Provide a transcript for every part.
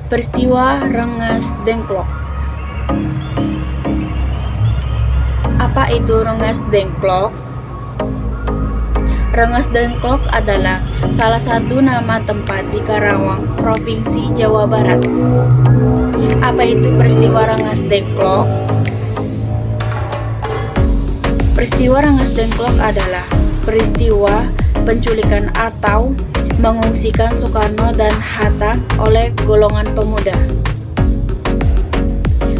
Peristiwa Rengas Dengklok. Apa itu Rengas Dengklok? Rengas Dengklok adalah salah satu nama tempat di Karawang, Provinsi Jawa Barat. Apa itu peristiwa Rengas Dengklok? Peristiwa Rengas Dengklok adalah peristiwa penculikan atau mengungsikan Soekarno dan Hatta oleh golongan pemuda.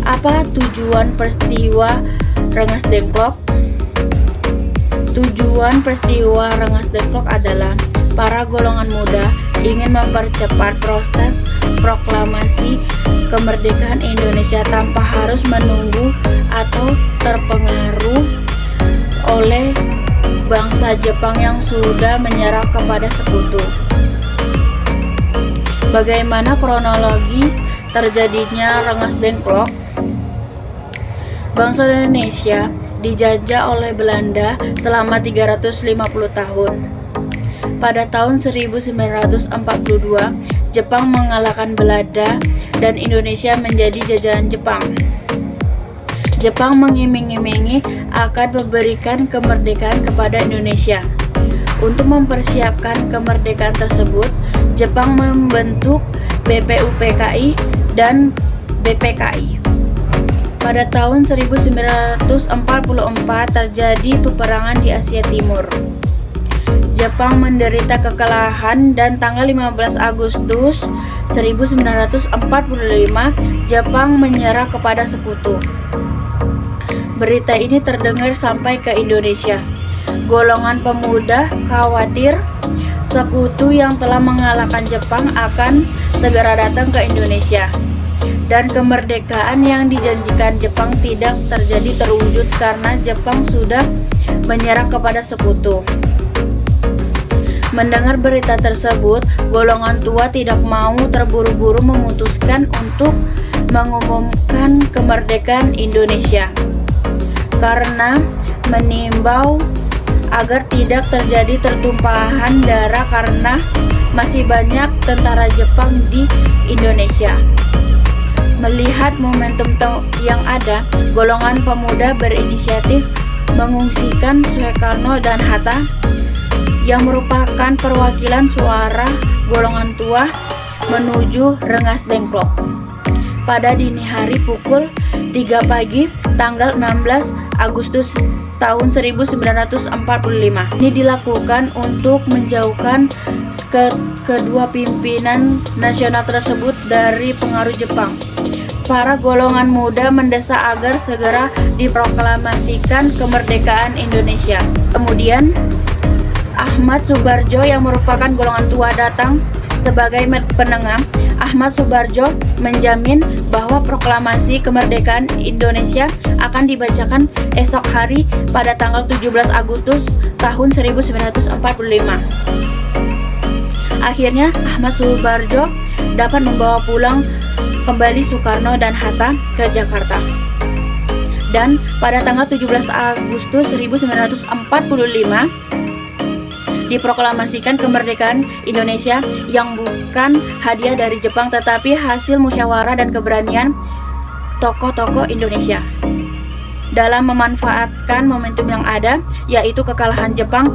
Apa tujuan peristiwa Rengas Dengklok? Tujuan peristiwa Rengas Dengklok adalah para golongan muda ingin mempercepat proses proklamasi kemerdekaan Indonesia tanpa harus menunggu atau terpengaruh oleh bangsa Jepang yang sudah menyerah kepada sekutu. Bagaimana kronologi terjadinya Rengas Dengklok? Bangsa Indonesia dijajah oleh Belanda selama 350 tahun. Pada tahun 1942, Jepang mengalahkan Belanda dan Indonesia menjadi jajahan Jepang. Jepang mengiming-imingi akan memberikan kemerdekaan kepada Indonesia. Untuk mempersiapkan kemerdekaan tersebut, Jepang membentuk BPUPKI dan BPKI. Pada tahun 1944 terjadi peperangan di Asia Timur. Jepang menderita kekalahan dan tanggal 15 Agustus 1945 Jepang menyerah kepada sekutu. Berita ini terdengar sampai ke Indonesia. Golongan pemuda khawatir sekutu yang telah mengalahkan Jepang akan segera datang ke Indonesia, dan kemerdekaan yang dijanjikan Jepang tidak terwujud karena Jepang sudah menyerah kepada sekutu. Mendengar berita tersebut, golongan tua tidak mau terburu-buru memutuskan untuk mengumumkan kemerdekaan Indonesia karena menimbau agar tidak terjadi tertumpahan darah karena masih banyak tentara Jepang di Indonesia. Melihat momentum yang ada, golongan pemuda berinisiatif mengungsikan Soekarno dan Hatta yang merupakan perwakilan suara golongan tua menuju Rengas Dengklok. Pada dini hari pukul 3 pagi tanggal 16 Agustus tahun 1945. Ini dilakukan untuk menjauhkan kedua pimpinan nasional tersebut dari pengaruh Jepang. Para golongan muda mendesak agar segera diproklamasikan kemerdekaan Indonesia. Kemudian Ahmad Subarjo yang merupakan golongan tua datang sebagai penengah. Ahmad Subarjo menjamin bahwa proklamasi kemerdekaan Indonesia akan dibacakan esok hari pada tanggal 17 Agustus tahun 1945. Akhirnya Ahmad Subarjo dapat membawa pulang kembali Soekarno dan Hatta ke Jakarta. Dan pada tanggal 17 Agustus 1945 diproklamasikan kemerdekaan Indonesia yang bukan hadiah dari Jepang tetapi hasil musyawarah dan keberanian tokoh-tokoh Indonesia dalam memanfaatkan momentum yang ada, yaitu kekalahan Jepang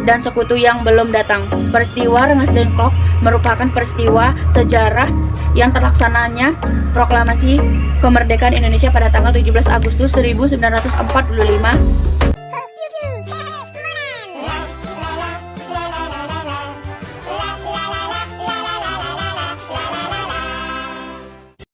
dan sekutu yang belum datang. Peristiwa Rengas Dengklok merupakan peristiwa sejarah yang terlaksananya proklamasi kemerdekaan Indonesia pada tanggal 17 Agustus 1945